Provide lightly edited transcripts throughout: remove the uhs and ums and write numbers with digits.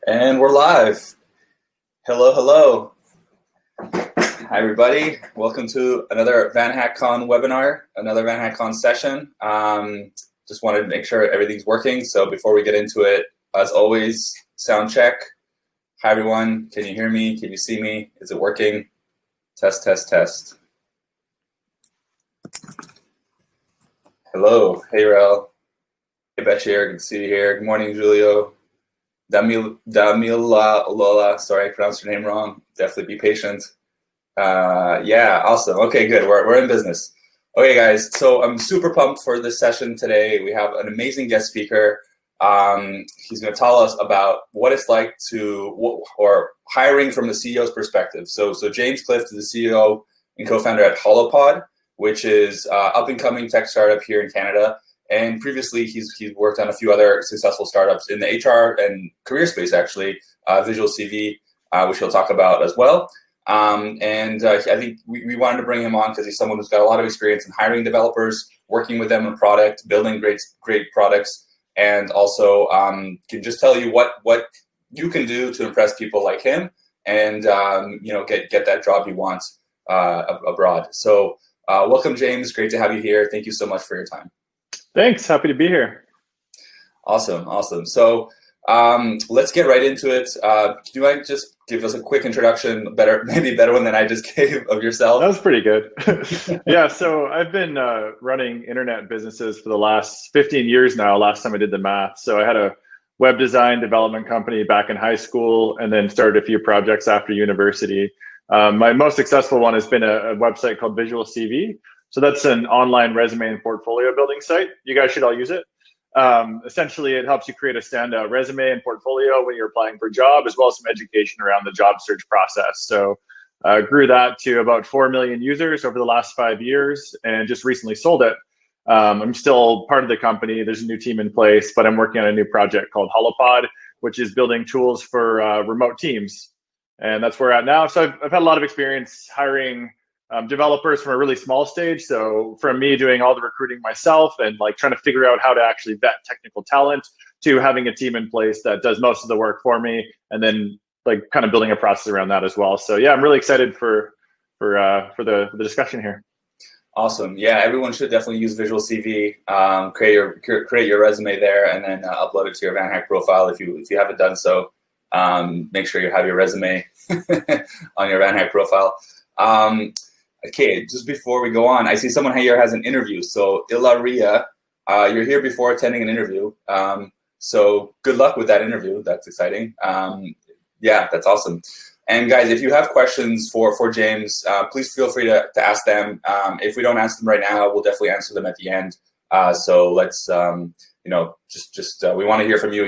And we're live. Hello, hello. Hi, everybody. Welcome to another VanHackCON webinar, another VanHackCON session. Just wanted to make sure everything's working. So before we get into it, as always, sound check. Hi, everyone. Can you hear me? Can you see me? Is it working? Test, test, test. Hello. Hey, Rel. Hey, Betch here. Good to see you here. Good morning, Julio. Damila Lola, sorry, I pronounced your name wrong. Definitely be patient. Yeah, awesome. Okay, good. We're in business. Okay, guys. So I'm super pumped for this session today. We have an amazing guest speaker. He's going to tell us about what it's like or hiring from the CEO's perspective. So James Clift is the CEO and co-founder at Holopod, which is up-and-coming tech startup here in Canada. And previously, he's worked on a few other successful startups in the HR and career space, actually, Visual CV, which he'll talk about as well. I think we wanted to bring him on because he's someone who's got a lot of experience in hiring developers, working with them on product, building great products, and also can just tell you what you can do to impress people like him and get that job you want abroad. So welcome, James. Great to have you here. Thank you so much for your time. Thanks. Happy to be here. Awesome. So let's get right into it. Do you mind just give us a quick introduction, maybe better one than I just gave of yourself? That was pretty good. Yeah, so I've been running internet businesses for the last 15 years now, last time I did the math. So I had a web design development company back in high school and then started a few projects after university. My most successful one has been a website called Visual CV. So that's an online resume and portfolio building site. You guys should all use it. Essentially, it helps you create a standout resume and portfolio when you're applying for a job, as well as some education around the job search process. So grew that to about 4 million users over the last 5 years and just recently sold it. I'm still part of the company. There's a new team in place, but I'm working on a new project called Holopod, which is building tools for remote teams. And that's where we're at now. So I've had a lot of experience hiring developers from a really small stage. So from me doing all the recruiting myself and like trying to figure out how to actually vet technical talent to having a team in place that does most of the work for me and then like kind of building a process around that as well. So yeah, I'm really excited for the discussion here. Awesome. Yeah, everyone should definitely use Visual CV, create your resume there and then upload it to your VanHack profile if you haven't done so. Make sure you have your resume on your VanHack profile. Okay, just before we go on, I see someone here has an interview. So Ilya, you're here before attending an interview. So good luck with that interview. That's exciting. Yeah, that's awesome. And guys, if you have questions for James, please feel free to ask them. If we don't ask them right now, we'll definitely answer them at the end. So let's, we want to hear from you.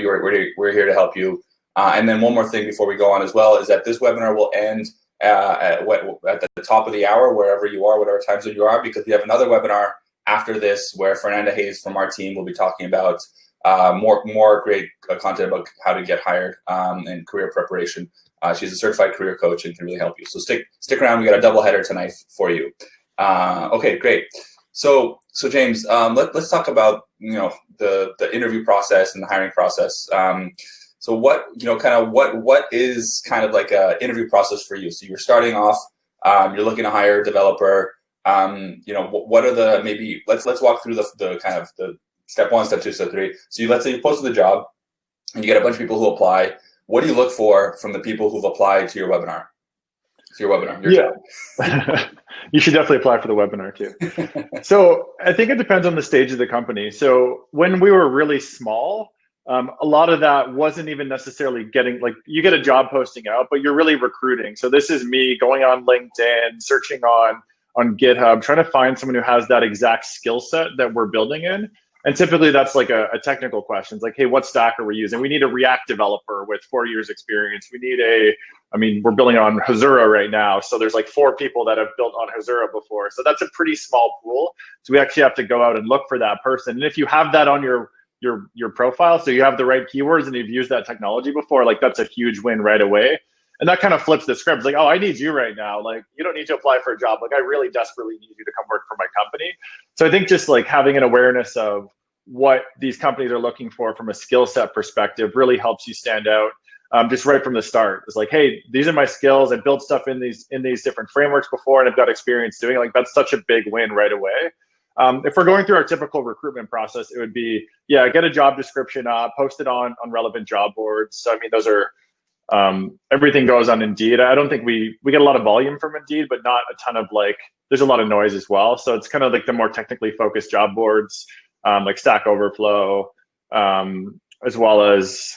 We're here to help you. And then one more thing before we go on as well is that this webinar will end at the top of the hour, wherever you are, whatever time zone you are, because we have another webinar after this where Fernanda Hayes from our team will be talking about more great content about how to get hired and career preparation. She's a certified career coach and can really help you. So stick around. We got a double header tonight for you. Okay, great. So James, let's talk about the interview process and the hiring process. So what is kind of like a interview process for you? So you're starting off, you're looking to hire a developer. What are the let's walk through the kind of the step 1, step 2, step 3. So let's say you posted the job and you get a bunch of people who apply. What do you look for from the people who've applied to your webinar? Yeah. You should definitely apply for the webinar too. So I think it depends on the stage of the company. So when we were really small, a lot of that wasn't even necessarily getting, like, you get a job posting out, but you're really recruiting. So this is me going on LinkedIn, searching on GitHub, trying to find someone who has that exact skill set that we're building in. And typically that's like a technical question. It's like, hey, what stack are we using? We need a React developer with 4 years experience. We need we're building on Hasura right now. So there's like 4 people that have built on Hasura before. So that's a pretty small pool. So we actually have to go out and look for that person. And if you have that on your profile, so you have the right keywords and you've used that technology before, like that's a huge win right away. And that kind of flips the script. It's like, oh, I need you right now. Like, you don't need to apply for a job. Like, I really desperately need you to come work for my company. So I think just like having an awareness of what these companies are looking for from a skill set perspective really helps you stand out. just right from the start. It's like, hey, these are my skills. I built stuff in these different frameworks before, and I've got experience doing it. Like, that's such a big win right away. If we're going through our typical recruitment process, it would be, yeah, get a job description up, post it on relevant job boards. So I mean, those are everything goes on Indeed. I don't think we get a lot of volume from Indeed, but not a ton of like, there's a lot of noise as well. So it's kind of like the more technically focused job boards, like Stack Overflow, as well as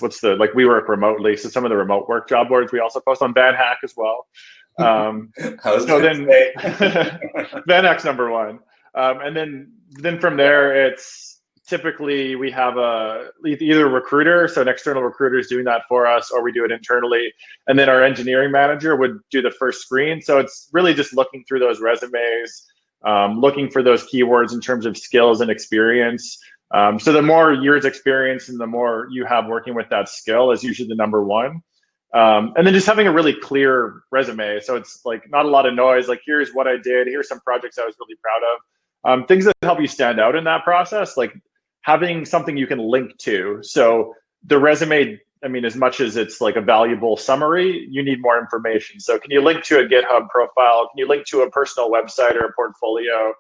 we work remotely. So some of the remote work job boards we also post on VanHack as well. So then VanHack's number one. And then from there, it's typically we have either a recruiter, so an external recruiter is doing that for us, or we do it internally. And then our engineering manager would do the first screen. So it's really just looking through those resumes, looking for those keywords in terms of skills and experience. So the more years experience and the more you have working with that skill is usually the number one. And then just having a really clear resume. So it's like not a lot of noise, like here's what I did, here's some projects I was really proud of. Things that help you stand out in that process, like having something you can link to. So the resume, I mean, as much as it's like a valuable summary, you need more information. So can you link to a GitHub profile? Can you link to a personal website or a portfolio?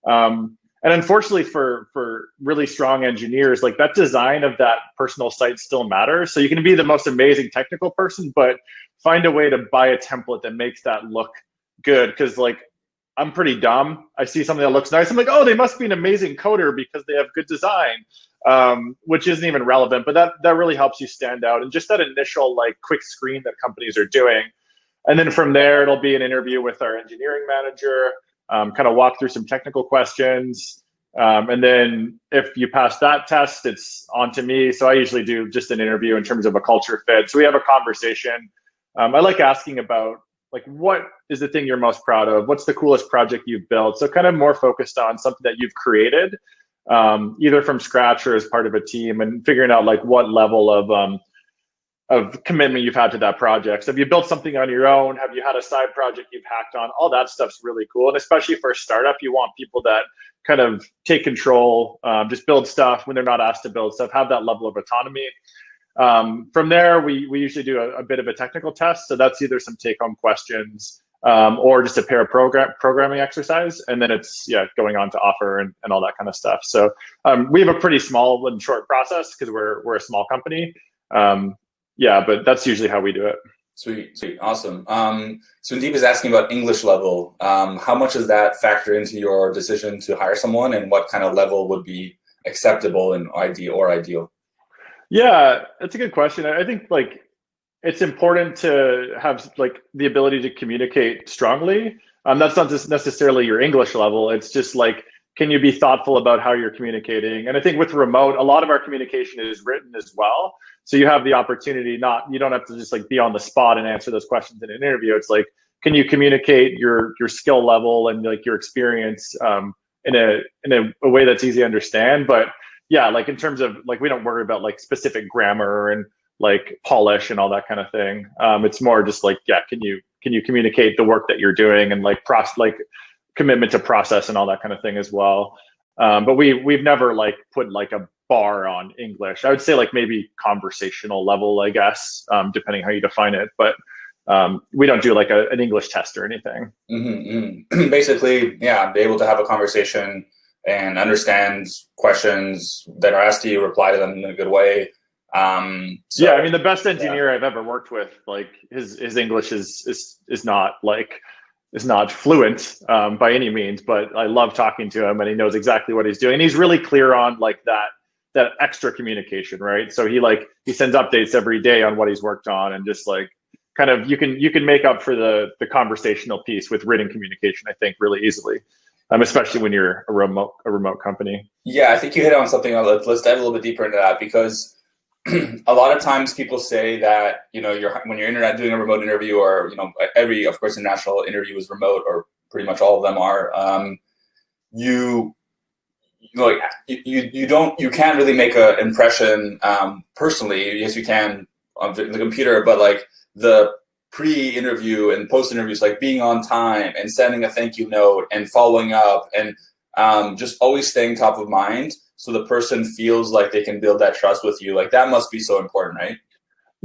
And unfortunately for really strong engineers, like that design of that personal site still matters. So you can be the most amazing technical person, but find a way to buy a template that makes that look good. Because like, I'm pretty dumb. I see something that looks nice. I'm like, oh, they must be an amazing coder because they have good design, which isn't even relevant. But that really helps you stand out. And just that initial like quick screen that companies are doing. And then from there, it'll be an interview with our engineering manager, kind of walk through some technical questions. And then if you pass that test, it's on to me. So I usually do just an interview in terms of a culture fit. So we have a conversation. I like asking about, like, what is the thing you're most proud of? What's the coolest project you've built? So kind of more focused on something that you've created, either from scratch or as part of a team, and figuring out like what level of commitment you've had to that project. So have you built something on your own? Have you had a side project you've hacked on? All that stuff's really cool. And especially for a startup, you want people that kind of take control, just build stuff when they're not asked to build stuff, have that level of autonomy. From there, we usually do a bit of a technical test. So that's either some take-home questions or just a pair of programming exercise. And then it's, going on to offer and all that kind of stuff. So we have a pretty small and short process because we're a small company. But that's usually how we do it. Sweet, awesome. So Deep is asking about English level. How much does that factor into your decision to hire someone, and what kind of level would be acceptable and ideal? Yeah, that's a good question. I think like it's important to have like the ability to communicate strongly. That's not just necessarily your English level. It's just like, can you be thoughtful about how you're communicating? And I think with remote, a lot of our communication is written as well. So you have the opportunity, you don't have to just like be on the spot and answer those questions in an interview. It's like, can you communicate your skill level and like your experience in a way that's easy to understand? But yeah, like in terms of like, we don't worry about like specific grammar and like polish and all that kind of thing. It's more just like, can you communicate the work that you're doing and like commitment to process and all that kind of thing as well. But we've never like put like a bar on English. I would say like maybe conversational level, I guess, depending how you define it. But we don't do like an English test or anything. Mm-hmm. Basically, be able to have a conversation and understand questions that are asked to you, reply to them in a good way. I mean, the best engineer I've ever worked with, like his English is not fluent by any means, but I love talking to him and he knows exactly what he's doing. And he's really clear on like that extra communication, right? So he sends updates every day on what he's worked on, and just like kind of you can make up for the conversational piece with written communication, I think, really easily. Especially when you're a remote company. Yeah, I think you hit on something. Let's dive a little bit deeper into that, because a lot of times people say that, when you're doing a remote interview, or, every, of course, international interview is remote, or pretty much all of them are, you can't really make an impression personally. Yes, you can on the computer, but like the pre-interview and post-interviews, like being on time and sending a thank you note and following up and just always staying top of mind, so the person feels like they can build that trust with you. Like that must be so important, right?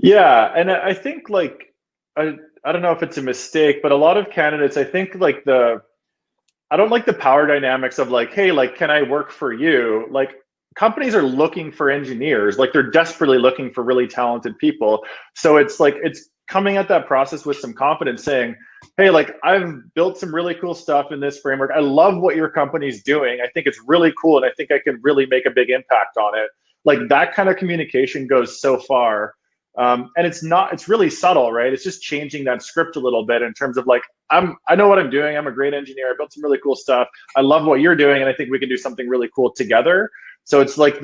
Yeah, and I think like I don't know if it's a mistake, but a lot of candidates, I think like I don't like the power dynamics of like, hey, like, can I work for you? Like, companies are looking for engineers, like they're desperately looking for really talented people. So it's like it's coming at that process with some confidence, saying, hey, like I've built some really cool stuff in this framework. I love what your company's doing. I think it's really cool, and I think I can really make a big impact on it. Like that kind of communication goes so far. And it's really subtle, right? It's just changing that script a little bit in terms of like, I know what I'm doing. I'm a great engineer. I built some really cool stuff. I love what you're doing, and I think we can do something really cool together. So it's like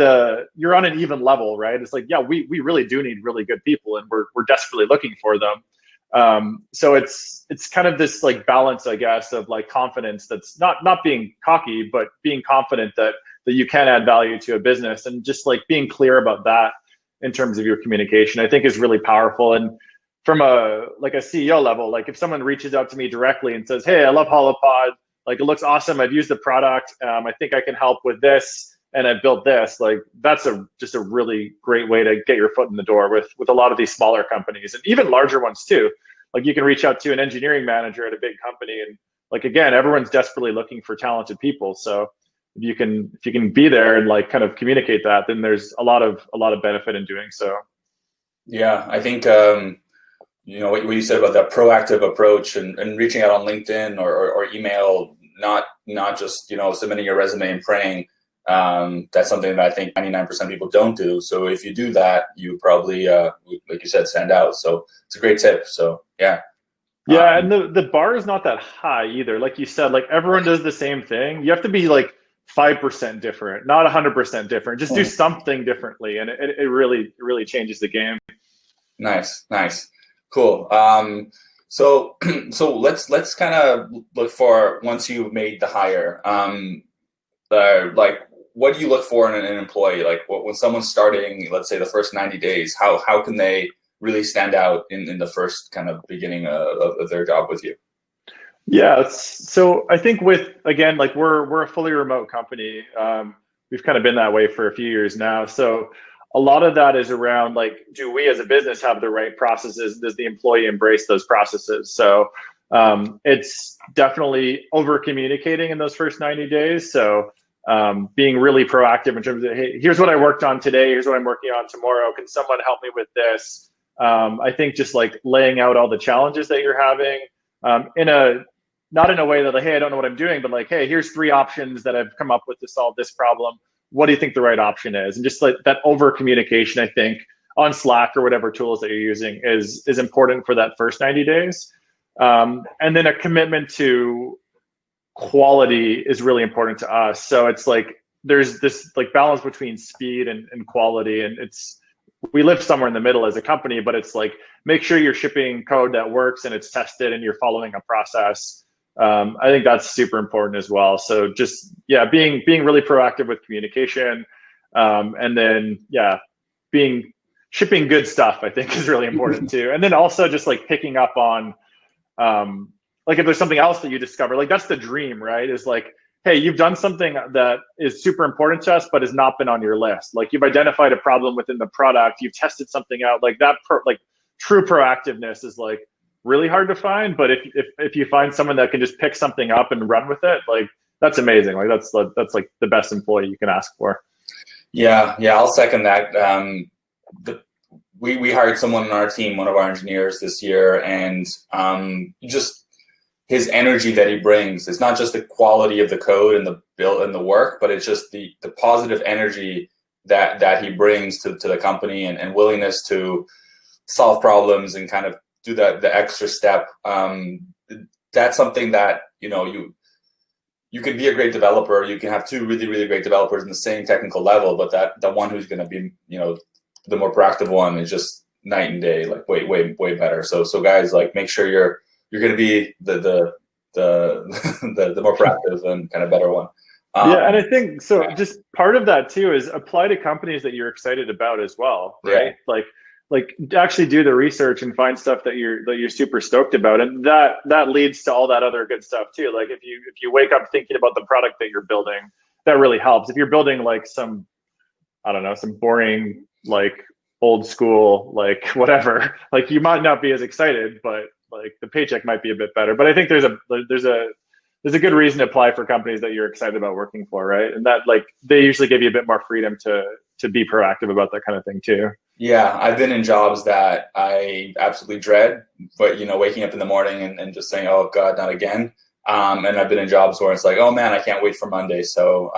you're on an even level, right? It's like, yeah, we really do need really good people, and we're desperately looking for them. So it's kind of this like balance, I guess, of like confidence that's not being cocky, but being confident that you can add value to a business, and just like being clear about that in terms of your communication, I think is really powerful. And from a CEO level, like if someone reaches out to me directly and says, hey, I love Holopod, like it looks awesome, I've used the product, I think I can help with this, and I've built this, like that's just a really great way to get your foot in the door with a lot of these smaller companies, and even larger ones too. Like you can reach out to an engineering manager at a big company, and like again, everyone's desperately looking for talented people. So if you can be there and like kind of communicate that, then there's a lot of benefit in doing so. Yeah, I think what you said about that proactive approach and reaching out on LinkedIn or email, not just submitting your resume and praying. That's something that I think 99% of people don't do. So if you do that, you probably, like you said, stand out. So it's a great tip. So yeah. Yeah, and the bar is not that high either. Like you said, like everyone does the same thing. You have to be like 5% different, not 100% different. Just do something differently, and it really changes the game. Nice, cool. So let's kind of look for, once you've made the hire, like what do you look for in an employee? Like when someone's starting, let's say the first 90 days, how can they really stand out in the first kind of beginning of their job with you? Yeah, so I think again, like we're a fully remote company. We've kind of been that way for a few years now. So a lot of that is around like, do we as a business have the right processes? Does the employee embrace those processes? So it's definitely over communicating in those first 90 days. So being really proactive in terms of, hey, here's what I worked on today. Here's what I'm working on tomorrow. Can someone help me with this? I think just like laying out all the challenges that you're having not in a way that like, hey, I don't know what I'm doing, but like, hey, here's 3 options that I've come up with to solve this problem. What do you think the right option is? And just like that over communication, I think on Slack or whatever tools that you're using is important for that first 90 days. And then a commitment to quality is really important to us. So it's like there's this like balance between speed and quality, and we live somewhere in the middle as a company, but it's like make sure you're shipping code that works and it's tested and you're following a process. I think that's super important as well. So just being really proactive with communication, and then shipping good stuff, I think is really important too. And then also just like picking up on like if there's something else that you discover, like that's the dream, right? Is like, hey, you've done something that is super important to us, but has not been on your list. Like you've identified a problem within the product, you've tested something out, like that. Like true proactiveness is like really hard to find. But if you find someone that can just pick something up and run with it, like that's amazing. Like that's like the best employee you can ask for. Yeah, I'll second that. We hired someone on our team, one of our engineers this year, and just his energy that he brings. It's not just the quality of the code and the build and the work, but it's just the positive energy that he brings to the company, and willingness to solve problems and kind of do the extra step. That's something that you can be a great developer. You can have 2 really, really great developers in the same technical level, but the one who's going to be the more proactive one is just night and day, like way better. So guys, like make sure you're going to be the more proactive and kind of better one. And I think so. Just part of that too is apply to companies that you're excited about as well, right? Yeah. Like actually do the research and find stuff that you're super stoked about, and that leads to all that other good stuff too. Like if you wake up thinking about the product that you're building, that really helps. If you're building like some boring like old school, like whatever, like you might not be as excited, but like the paycheck might be a bit better. But I think there's a good reason to apply for companies that you're excited about working for, right? And that like they usually give you a bit more freedom to be proactive about that kind of thing too. Yeah, I've been in jobs that I absolutely dread, but waking up in the morning and just saying, "Oh God, not again." And I've been in jobs where it's like, "Oh man, I can't wait for Monday." So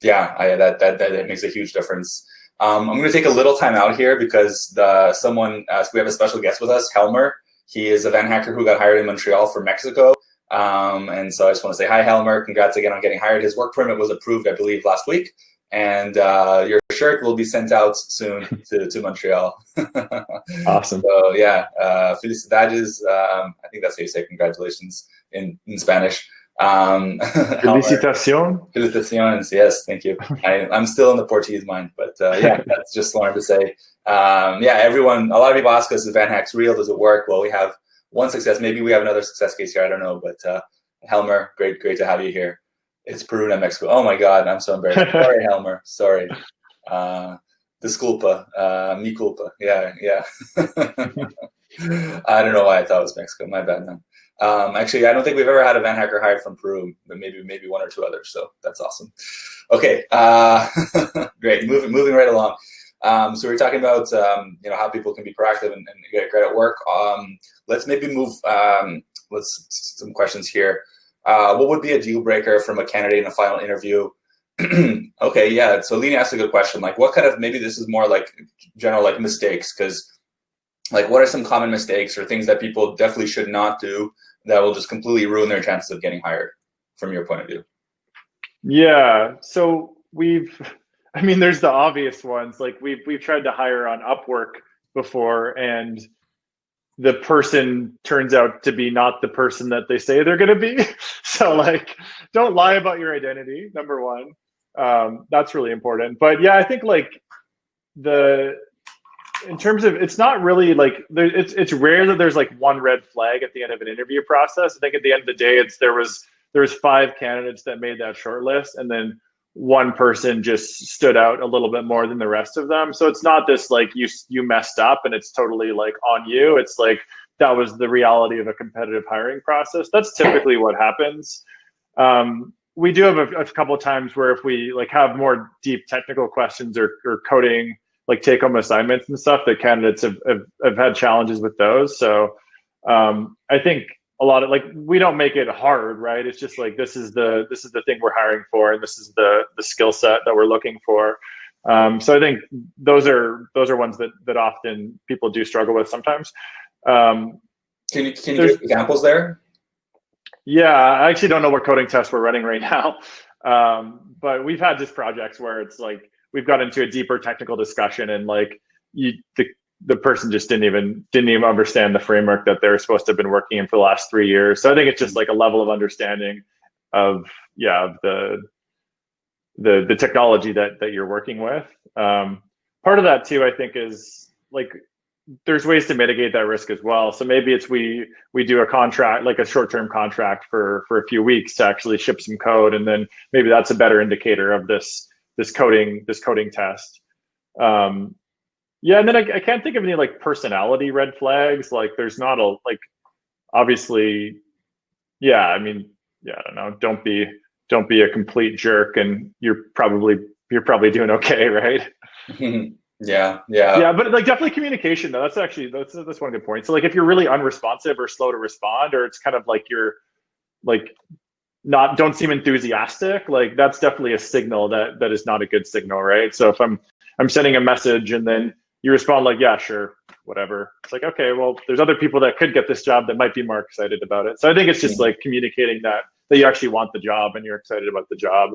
yeah, that makes a huge difference. I'm going to take a little time out here because we have a special guest with us, Helmer. He is a VanHacker who got hired in Montreal for Mexico. And so I just want to say hi, Helmer. Congrats again on getting hired. His work permit was approved, I believe, last week. And your shirt will be sent out soon to Montreal. Awesome. So yeah, felicidades. I think that's how you say congratulations in Spanish. Felicitación. Felicitaciones. Yes, thank you. I'm still in the Portuguese mind, but yeah, that's just wanted to say. Yeah, a lot of people ask us, is VanHack's real? Does it work? Well, we have one success. Maybe we have another success case here. I don't know, but Helmer, great to have you here. It's Peru and Mexico. Oh my God, I'm so embarrassed. Sorry, Helmer. Sorry. Disculpa. Mi culpa. Yeah. I don't know why I thought it was Mexico. My bad, man. Actually, I don't think we've ever had a VanHacker hired from Peru, but maybe one or two others. So that's awesome. Okay, great. Moving right along. So we're talking about how people can be proactive and get great at work. Let's maybe move. Let's some questions here. What would be a deal breaker from a candidate in a final interview? Okay, yeah. So Lena asked a good question. Like, what kind of, maybe this is more like general like mistakes, because like what are some common mistakes or things that people definitely should not do that will just completely ruin their chances of getting hired from your point of view? Yeah. So there's the obvious ones. Like we've tried to hire on Upwork before, and the person turns out to be not the person that they say they're going to be. So like, don't lie about your identity. Number one, that's really important. But yeah, I think like in terms of, it's not really like it's rare that there's like one red flag at the end of an interview process. I think at the end of the day, there was 5 candidates that made that short list, and then one person just stood out a little bit more than the rest of them. So it's not this like you messed up and it's totally like on you. It's like that was the reality of a competitive hiring process. That's typically what happens. We do have a couple of times where if we like have more deep technical questions or coding, like take home assignments and stuff, that candidates have had challenges with those. So I think a lot of like, we don't make it hard, right? It's just like, this is the thing we're hiring for, and this is the skill set that we're looking for. So I think those are ones that often people do struggle with sometimes. Can you give examples there? Yeah, I actually don't know what coding tests we're running right now. But we've had just projects where it's like, we've got into a deeper technical discussion, and like the person just didn't even understand the framework that they're supposed to have been working in for the last 3 years. So I think it's just like a level of understanding of the technology that you're working with. Part of that too, I think, is like there's ways to mitigate that risk as well. So maybe it's we do a contract, like a short-term contract for a few weeks to actually ship some code, and then maybe that's a better indicator of this coding test. Yeah, and then I can't think of any like personality red flags. Like there's not obviously, yeah. I don't know. Don't be a complete jerk, and you're probably doing okay, right? Yeah. But like definitely communication though. That's one good point. So like if you're really unresponsive or slow to respond, or it's kind of like you're like don't seem enthusiastic, like that's definitely a signal that is not a good signal, right? So if I'm sending a message and then you respond like, yeah, sure, whatever. It's like, okay, well, there's other people that could get this job that might be more excited about it. So I think it's just like communicating that you actually want the job and you're excited about the job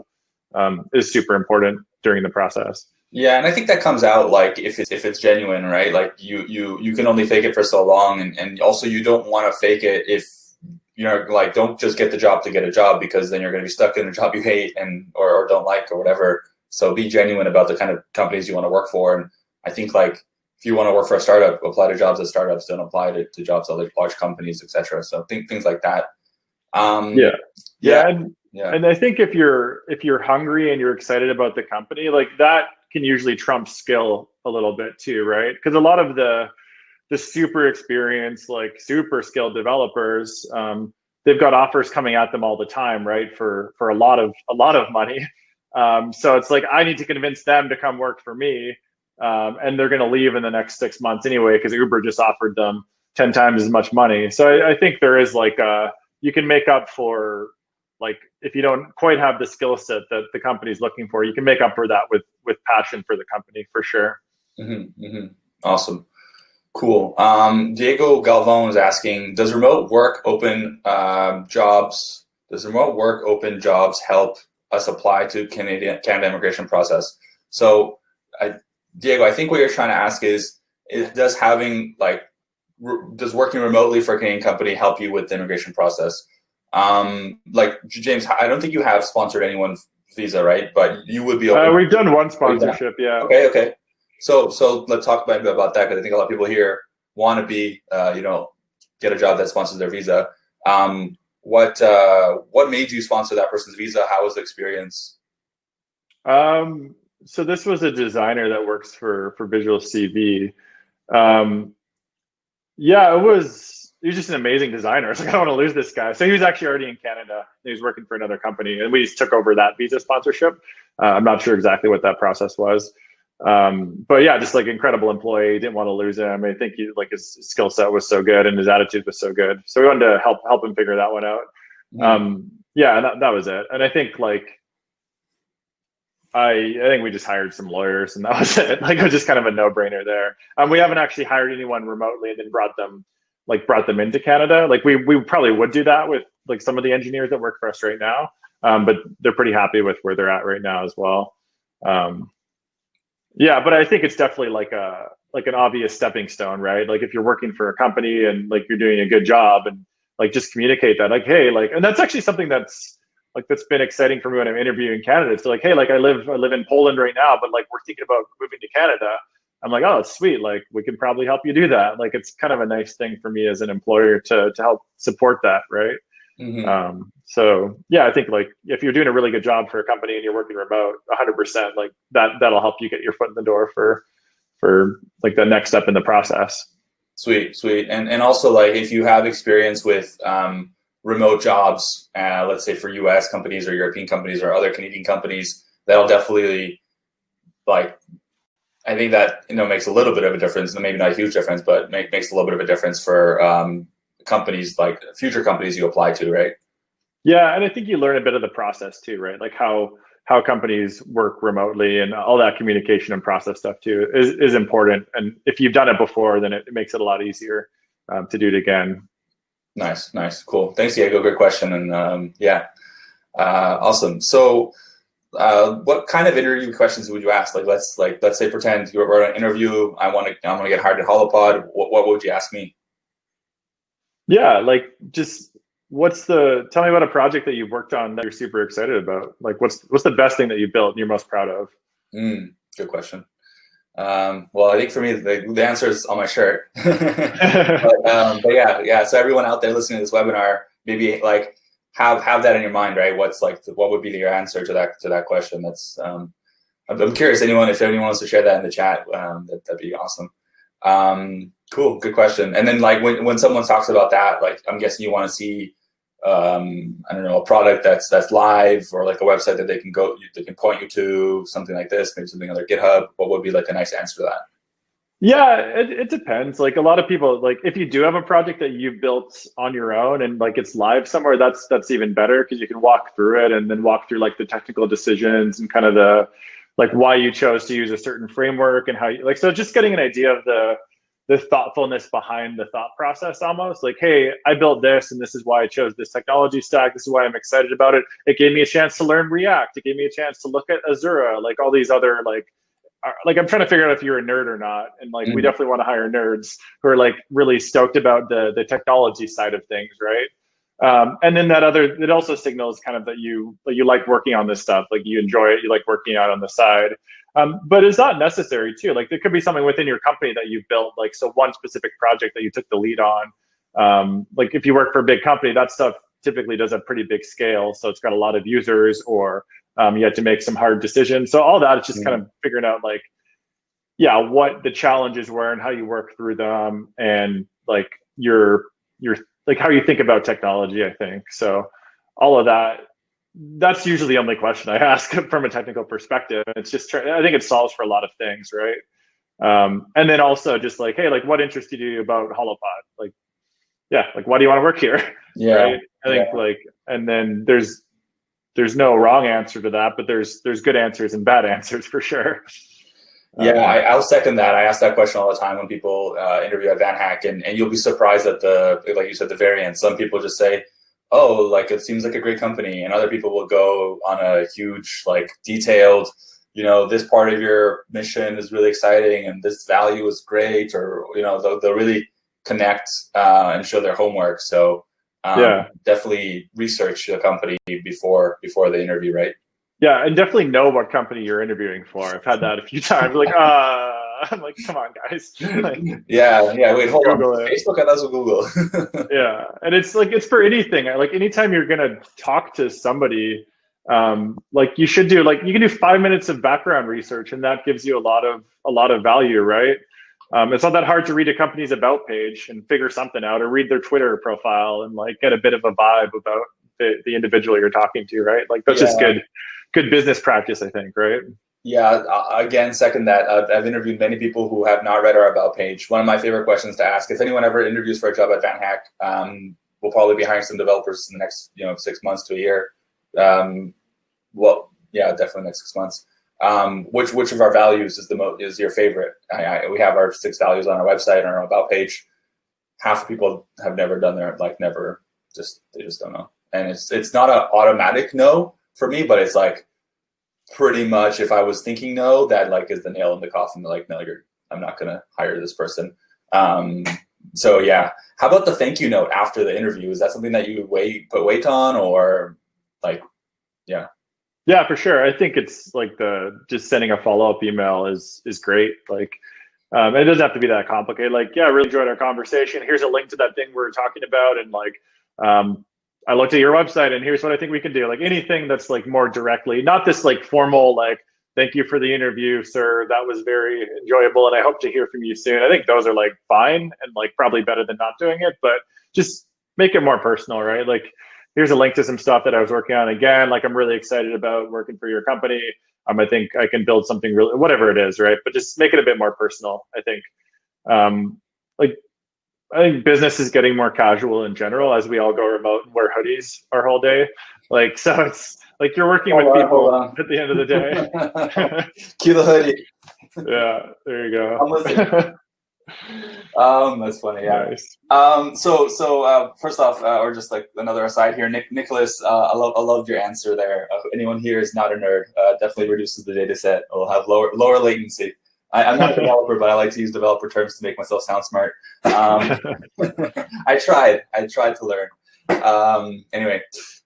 is super important during the process. Yeah, and I think that comes out like if it's genuine, right? Like you can only fake it for so long, and also you don't want to fake it if you're like, don't just get the job to get a job, because then you're going to be stuck in a job you hate or don't like or whatever. So be genuine about the kind of companies you want to work for. And I think like if you want to work for a startup, apply to jobs at startups, don't apply to jobs at like large companies, etc. So things like that. And I think if you're hungry and you're excited about the company, like that can usually trump skill a little bit too, right? Because a lot of the super experienced, like super skilled developers, they've got offers coming at them all the time, right? For a lot of money. So it's like, I need to convince them to come work for me. And they're going to leave in the next 6 months anyway, because Uber just offered them 10 times as much money. So I think there is like you can make up for, like, if you don't quite have the skill set that the company's looking for, you can make up for that with passion for the company, for sure. Awesome. Cool. Diego Galvon is asking, does remote work open jobs? Does remote work open jobs help us apply to Canada immigration process? So, Diego, I think what you're trying to ask is does working remotely for a Canadian company help you with the immigration process? Like, James, I don't think you have sponsored anyone's visa, right? But you would be open. We've done one sponsorship, yeah. Okay. So let's talk about that, because I think a lot of people here want to be, get a job that sponsors their visa. What made you sponsor that person's visa? How was the experience? So this was a designer that works for Visual CV. Yeah, he was just an amazing designer. I was like, I don't want to lose this guy. So he was actually already in Canada. He was working for another company, and we just took over that visa sponsorship. I'm not sure exactly what that process was. But yeah, just like incredible employee, didn't want to lose him. I think his skill set was so good and his attitude was so good. So we wanted to help him figure that one out. Yeah, and that was it. And I think I think we just hired some lawyers and that was it. Like, it was just kind of a no-brainer there. We haven't actually hired anyone remotely and then brought them into Canada. Like, we probably would do that with like some of the engineers that work for us right now. But they're pretty happy with where they're at right now as well. Yeah, but I think it's definitely like an obvious stepping stone, right? Like, if you're working for a company and like you're doing a good job, and like just communicate that, like, hey, like, and that's actually something that's been exciting for me when I'm interviewing candidates. They're like, hey, like I live in Poland right now, but like we're thinking about moving to Canada. I'm like, oh, it's sweet. Like, we can probably help you do that. Like, it's kind of a nice thing for me as an employer to help support that, right? So yeah, I think like if you're doing a really good job for a company and you're working remote, 100%, like that'll help you get your foot in the door for like the next step in the process. Sweet. And also, like, if you have experience with remote jobs, let's say for US companies or European companies or other Canadian companies, that'll definitely, like, I think that, makes a little bit of a difference, maybe not a huge difference, but makes a little bit of a difference for companies, like future companies you apply to, right? Yeah, and I think you learn a bit of the process too, right? Like how companies work remotely and all that communication and process stuff too is important. And if you've done it before, then it makes it a lot easier to do it again. Nice, cool. Thanks, Diego. Great question. And awesome. So what kind of interview questions would you ask? Like, let's say pretend you're on an interview. I want to get hired at Holopod. What would you ask me? Yeah, like, just tell me about a project that you've worked on that you're super excited about. Like, what's the best thing that you built and you're most proud of? Good question. Well, I think for me, the answer is on my shirt. but yeah. So everyone out there listening to this webinar, maybe like have that in your mind, right? What would be your answer to that question? That's I'm curious. If anyone wants to share that in the chat, that'd be awesome. Cool, good question. And then, like, when someone talks about that, like, I'm guessing you want to see, I don't know, a product that's live, or like a website that they can point you to, something like this, maybe something on their GitHub. What would be like a nice answer to that? Yeah, it depends. Like, a lot of people, like, if you do have a project that you've built on your own and like it's live somewhere, that's even better, because you can walk through it and then walk through like the technical decisions and kind of the, like, why you chose to use a certain framework and how you, like, so just getting an idea of the thoughtfulness behind the thought process, almost like, hey, I built this and this is why I chose this technology stack. This is why I'm excited about it. It gave me a chance to learn React. It gave me a chance to look at Azura, like all these other, like I'm trying to figure out if you're a nerd or not. And like, we definitely want to hire nerds who are like really stoked about the technology side of things, right? And then it also signals kind of that you like working on this stuff, like you enjoy it, you like working out on the side. But it's not necessary too. Like, there could be something within your company that you've built, like, so one specific project that you took the lead on. Like, if you work for a big company, that stuff typically does a pretty big scale. So it's got a lot of users, or You had to make some hard decisions. So all that is just kind of figuring out like, yeah, what the challenges were and how you work through them, and like your like how you think about technology, I think. So all of that, that's usually the only question I ask from a technical perspective. It's just, I think it solves for a lot of things, right? And then also just like, hey, like what interested you about Holopod? Like, yeah, like why do you want to work here? Yeah. Right? I think like, and then there's no wrong answer to that, but there's good answers and bad answers for sure. Yeah, I'll second that. I ask that question all the time when people interview at VanHack, and you'll be surprised at like you said, the variance. Some people just say, oh, like it seems like a great company, and other people will go on a huge, like detailed, this part of your mission is really exciting and this value is great, or, they'll really connect and show their homework. So definitely research the company before the interview, right? Yeah, and definitely know what company you're interviewing for. I've had that a few times. Like, I'm like, come on, guys. Like, wait, hold Google on. Facebook, that's what Google. Yeah, and it's like, it's for anything. Like anytime you're gonna talk to somebody, like you should do, like you can do 5 minutes of background research, and that gives you a lot of value, right? It's not that hard to read a company's about page and figure something out, or read their Twitter profile and like get a bit of a vibe about the individual you're talking to, right? Like that's just good business practice, I think, right? Yeah, again, second that. I've interviewed many people who have not read our about page. One of my favorite questions to ask, if anyone ever interviews for a job at VanHack, we'll probably be hiring some developers in the next 6 months to a year. Well, yeah, definitely next 6 months. Which of our values is your favorite? We have our 6 values on our website and our about page. Half of people have never done their, like never, they just don't know. And it's not an automatic no for me, but it's like pretty much, if I was thinking no, that like is the nail in the coffin. Like, no, I'm not gonna hire this person. So yeah, how about the thank you note after the interview? Is that something that you put weight on, or like, yeah? Yeah, for sure. I think it's like just sending a follow-up email is great. Like, it doesn't have to be that complicated. Like, yeah, I really enjoyed our conversation. Here's a link to that thing we were talking about, and like, I looked at your website, and here's what I think we can do. Like anything that's like more directly, not this like formal, like, thank you for the interview, sir. That was very enjoyable, and I hope to hear from you soon. I think those are like fine and like probably better than not doing it, but just make it more personal, right? Like, here's a link to some stuff that I was working on. Again, like I'm really excited about working for your company. I think I can build something really, whatever it is, right? But just make it a bit more personal, I think. I think business is getting more casual in general as we all go remote and wear hoodies our whole day. Like, so it's like you're working with people at the end of the day. Cue the hoodie. Yeah, there you go. That's funny. Yeah. Nice. So first off, or just like another aside here, Nicholas, I loved your answer there. Anyone here is not a nerd. Definitely reduces the data set. It'll have lower latency. I'm not a developer, but I like to use developer terms to make myself sound smart. I tried to learn. Anyway,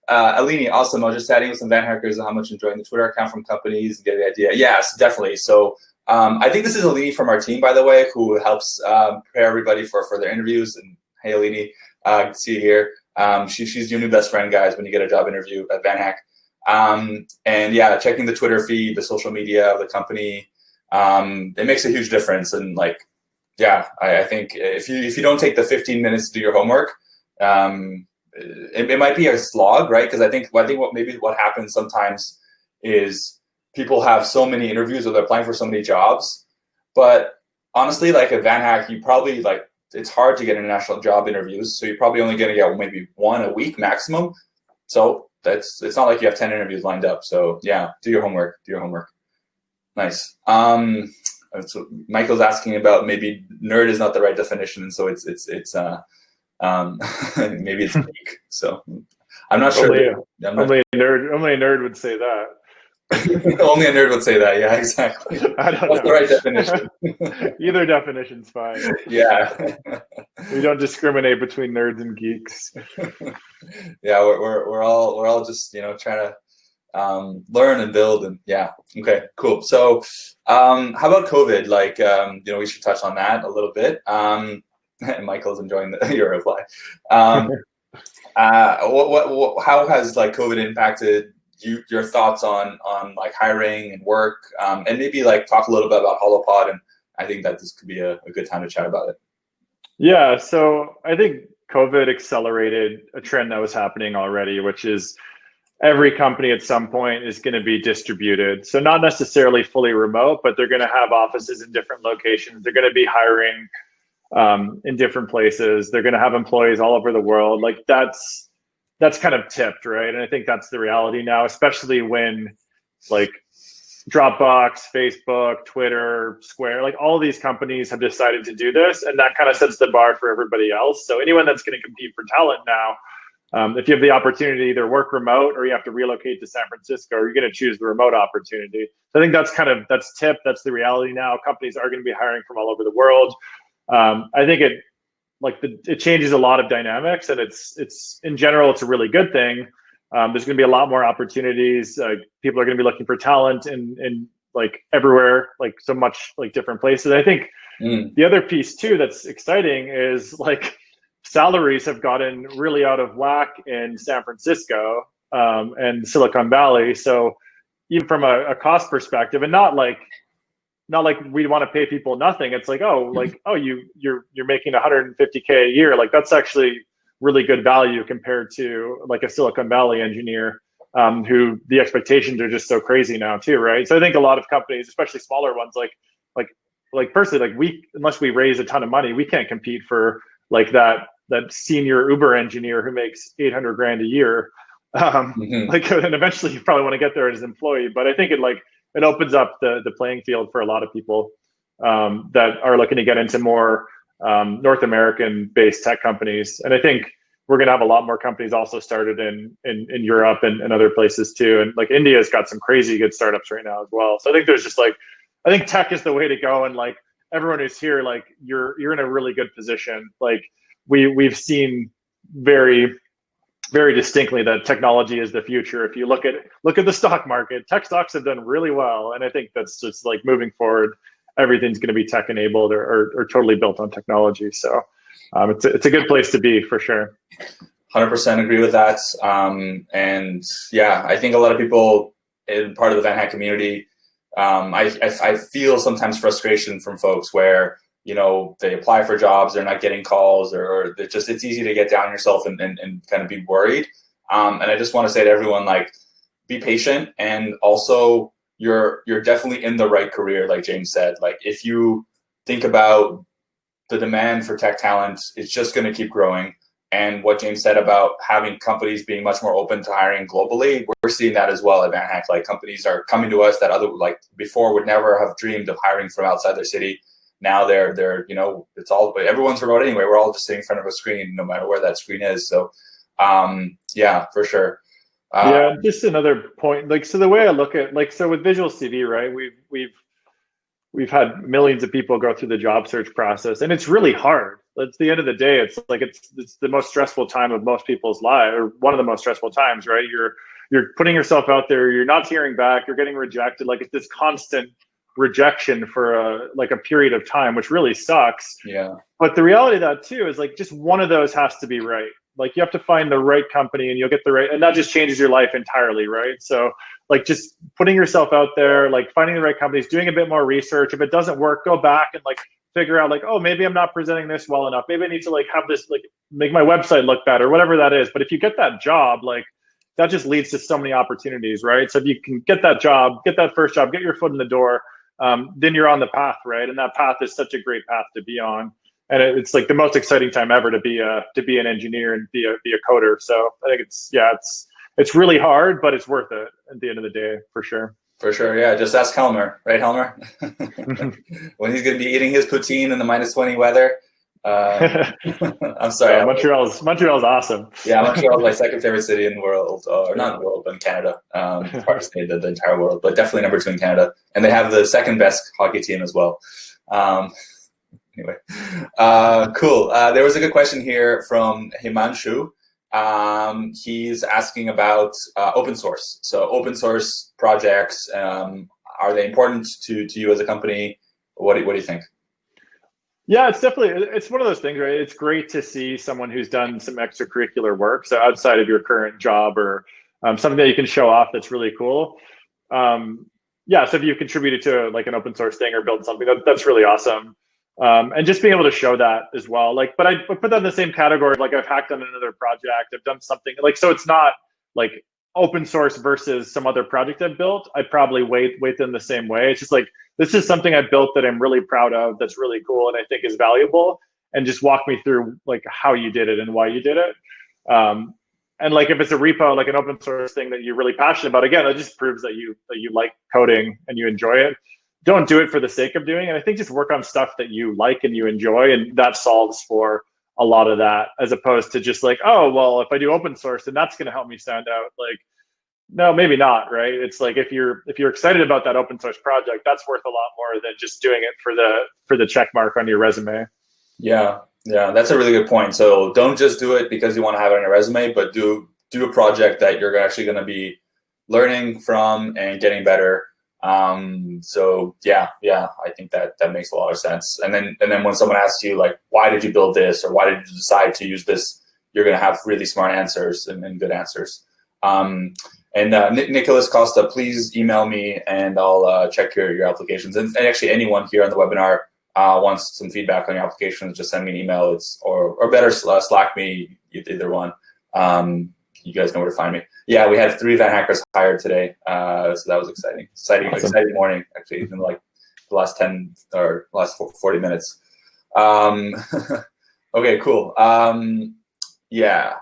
Alini, awesome. I was just chatting with some VanHackers on how much enjoying the Twitter account from companies and get the idea. Yes, definitely. So I think this is Alini from our team, by the way, who helps prepare everybody for their interviews. And hey, Alini, see you here. She's your new best friend, guys, when you get a job interview at VanHack. And yeah, checking the Twitter feed, the social media of the company, it makes a huge difference. And like, yeah, I think if you don't take the 15 minutes to do your homework, it might be a slog, right? Because I think what happens sometimes is people have so many interviews or they're applying for so many jobs, but honestly, like at VanHack, you probably like, it's hard to get international job interviews, so you're probably only going to get maybe 1 a week maximum. So it's not like you have 10 interviews lined up. So yeah, do your homework. Nice. So Michael's asking about maybe nerd is not the right definition, and so it's maybe it's weak. So I'm not sure. Only a nerd would say that. Only a nerd would say that. Yeah, exactly. I don't What's know. the right definition? Either definition's fine. Yeah. We don't discriminate between nerds and geeks. Yeah, we're all just trying to learn and build, and yeah. Okay, cool. So how about COVID? Like we should touch on that a little bit. Michael's enjoying your reply. How has like COVID impacted your thoughts on like hiring and work, and maybe like talk a little bit about Holopod. And I think that this could be a good time to chat about it. Yeah, so I think COVID accelerated a trend that was happening already, which is every company at some point is going to be distributed. So not necessarily fully remote, but they're going to have offices in different locations. They're going to be hiring in different places. They're going to have employees all over the world. Like that's kind of tipped, right? And I think that's the reality now, especially when like Dropbox, Facebook, Twitter, Square, like all these companies have decided to do this, and that kind of sets the bar for everybody else. So anyone that's going to compete for talent now, if you have the opportunity to either work remote or you have to relocate to San Francisco, you're going to choose the remote opportunity. So I think that's tipped. That's the reality now. Companies are going to be hiring from all over the world. I think it changes a lot of dynamics, and it's in general, it's a really good thing. There's going to be a lot more opportunities. People are going to be looking for talent in like everywhere, like so much like different places. I think the other piece too that's exciting is like salaries have gotten really out of whack in San Francisco and Silicon Valley. So even from a cost perspective, and not like we want to pay people nothing. It's like, you're making 150K a year. Like that's actually really good value compared to like a Silicon Valley engineer who the expectations are just so crazy now too, right? So I think a lot of companies, especially smaller ones, like personally, like unless we raise a ton of money, we can't compete for like that senior Uber engineer who makes 800 grand a year. Like, and eventually you probably want to get there as an employee, but I think it opens up the playing field for a lot of people that are looking to get into more North American based tech companies. And I think we're going to have a lot more companies also started in Europe and other places too. And like India's got some crazy good startups right now as well. So I think there's just I think tech is the way to go. And like everyone who's here, like you're in a really good position. Like we've seen very, very distinctly that technology is the future. If you look at the stock market, tech stocks have done really well. And I think that's just like moving forward, everything's going to be tech enabled or totally built on technology. So it's a good place to be for sure. 100% agree with that. And yeah, I think a lot of people in part of the VanHack community, I feel sometimes frustration from folks where, they apply for jobs, they're not getting calls, or it's easy to get down yourself and kind of be worried. And I just want to say to everyone, like, be patient. And also you're definitely in the right career. Like James said, like if you think about the demand for tech talent, it's just going to keep growing. And what James said about having companies being much more open to hiring globally, we're seeing that as well at VanHack. Like companies are coming to us that before would never have dreamed of hiring from outside their city. Now they're it's all, everyone's remote anyway. We're all just sitting in front of a screen, no matter where that screen is. So yeah, for sure. Yeah, just another point. Like, so the way I look at so with Visual CV, right? We've had millions of people go through the job search process, and it's really hard. At the end of the day, it's the most stressful time of most people's lives, or one of the most stressful times, right? You're putting yourself out there, you're not hearing back, you're getting rejected. Like it's this constant rejection for a period of time, which really sucks. Yeah. But the reality of that too is like just one of those has to be right. Like you have to find the right company and you'll get the right, and that just changes your life entirely, right? So like just putting yourself out there, like finding the right companies, doing a bit more research. If it doesn't work, go back and like figure out like, oh, maybe I'm not presenting this well enough. Maybe I need to like have this, like make my website look better, whatever that is. But if you get that job, like that just leads to so many opportunities, right? So if you can get that job, get that first job, get your foot in the door, then you're on the path, right? And that path is such a great path to be on. And it's like the most exciting time ever to be an engineer and be a coder. So I think it's really hard, but it's worth it at the end of the day, for sure. For sure, yeah. Just ask Helmer, right, Helmer? When he's going to be eating his poutine in the -20 weather. I'm sorry. Montreal's awesome. Yeah, Montreal's my second favorite city in the world, or not in the world, but in Canada. It's hard to say the entire world, but definitely number 2 in Canada. And they have the second best hockey team as well. Anyway, cool. There was a good question here from Himanshu. He's asking about open source. So open source projects, are they important to you as a company? What do you think? Yeah, it's one of those things, right? It's great to see someone who's done some extracurricular work. So outside of your current job or something that you can show off that's really cool. Yeah, so if you've contributed to like an open source thing or built something, that's really awesome. And just being able to show that as well. Like, but I put that in the same category. Like I've hacked on another project. I've done something like, so it's not like open source versus some other project I've built. I probably weight them the same way. It's just like, this is something I built that I'm really proud of. That's really cool. And I think is valuable. And just walk me through like how you did it and why you did it. And like if it's a repo, like an open source thing that you're really passionate about, again, that just proves that you like coding and you enjoy it. Don't do it for the sake of doing it. I think just work on stuff that you like and you enjoy, and that solves for a lot of that, as opposed to just like, oh, well, if I do open source, then that's going to help me stand out. Like, no, maybe not, right? It's like if you're excited about that open source project, that's worth a lot more than just doing it for the check mark on your resume. Yeah, that's a really good point. So don't just do it because you want to have it on your resume, but do a project that you're actually going to be learning from and getting better. So yeah, I think that makes a lot of sense. And then when someone asks you like, why did you build this, or why did you decide to use this, you're going to have really smart answers and good answers. And Nicholas Costa, please email me and I'll check your applications. And actually anyone here on the webinar wants some feedback on your applications, just send me an email. Or better Slack me, either one. You guys know where to find me. Yeah, we had 3 VanHackers hired today, so that was exciting. Awesome. Exciting morning, actually, in like the last 40 minutes. Okay, cool. Yeah,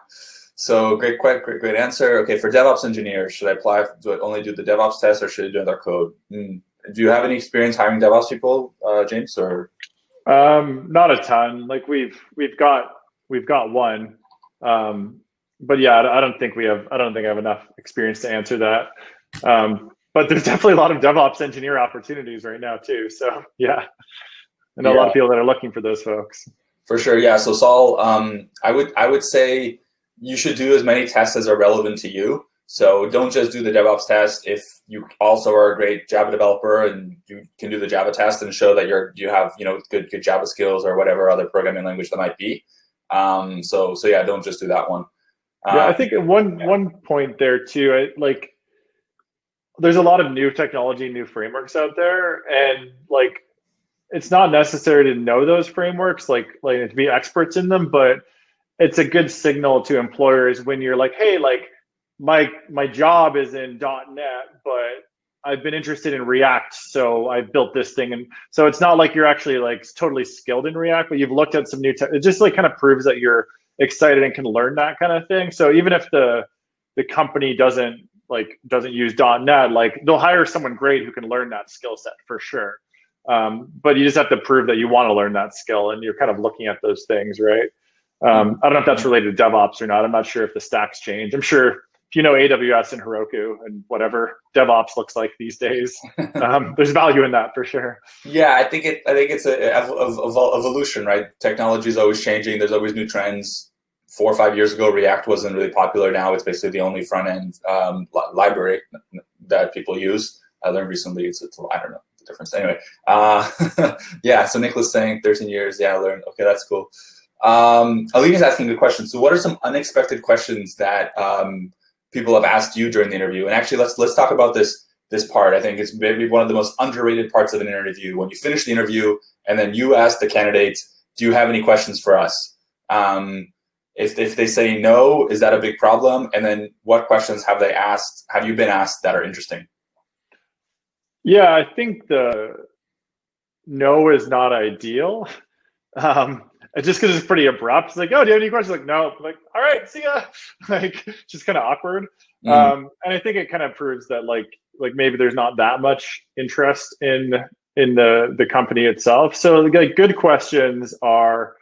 so great answer. Okay, for DevOps engineers, should I apply? Only do the DevOps test, or should I do another code? Do you have any experience hiring DevOps people, James? Or not a ton. Like we've got one. But yeah, I don't think I have enough experience to answer that. But there's definitely a lot of DevOps engineer opportunities right now too. So yeah, I know a lot of people that are looking for those folks. For sure, yeah. So Saul, I would say you should do as many tests as are relevant to you. So don't just do the DevOps test. If you also are a great Java developer and you can do the Java test and show that you have good Java skills or whatever other programming language that might be. So yeah, don't just do that one. Yeah, I think one point there too, like there's a lot of new technology, new frameworks out there, and like it's not necessary to know those frameworks, like to be experts in them, but it's a good signal to employers when you're like, hey, like my job is in .NET, but I've been interested in React, so I built this thing. And so it's not like you're actually like totally skilled in React, but you've looked at some new tech. It just like kind of proves that you're excited and can learn that kind of thing. So even if the company doesn't use .NET, like they'll hire someone great who can learn that skill set for sure. But you just have to prove that you want to learn that skill, and you're kind of looking at those things, right? I don't know if that's related to DevOps or not. I'm not sure if the stacks change. I'm sure if you know AWS and Heroku and whatever DevOps looks like these days, there's value in that for sure. Yeah, I think it's a evolution, right? Technology is always changing. There's always new trends. 4 or 5 years ago, React wasn't really popular. Now it's basically the only front end library that people use. I learned recently I don't know the difference. Anyway, yeah. So Nicholas saying 13 years. Yeah, I learned. Okay, that's cool. Alina's asking a good question. So what are some unexpected questions that people have asked you during the interview? And actually, let's talk about this part. I think it's maybe one of the most underrated parts of an interview. When you finish the interview and then you ask the candidate, do you have any questions for us? If they say no, is that a big problem? And then what questions have you been asked that are interesting? Yeah, I think the no is not ideal. Just because it's pretty abrupt. It's like, oh, do you have any questions? Like, no. I'm like, all right, see ya. Like, just kind of awkward. And I think it kind of proves that like maybe there's not that much interest in the company itself. So like good questions are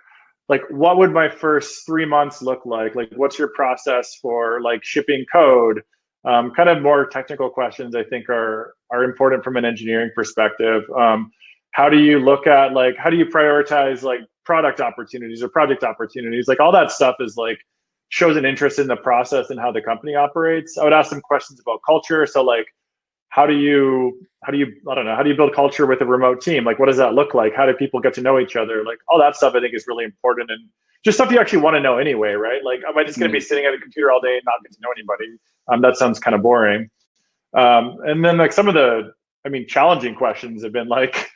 like, what would my first 3 months look like? Like, what's your process for like shipping code? Kind of more technical questions I think are important from an engineering perspective. How do you look at like, how do you prioritize like product opportunities or project opportunities? Like all that stuff is like shows an interest in the process and how the company operates. I would ask some questions about culture. So like, how do you build culture with a remote team? Like, what does that look like? How do people get to know each other? Like all that stuff I think is really important, and just stuff you actually want to know anyway, right? Like, am I just going to be sitting at a computer all day and not get to know anybody? That sounds kind of boring. And then like some of the, challenging questions have been like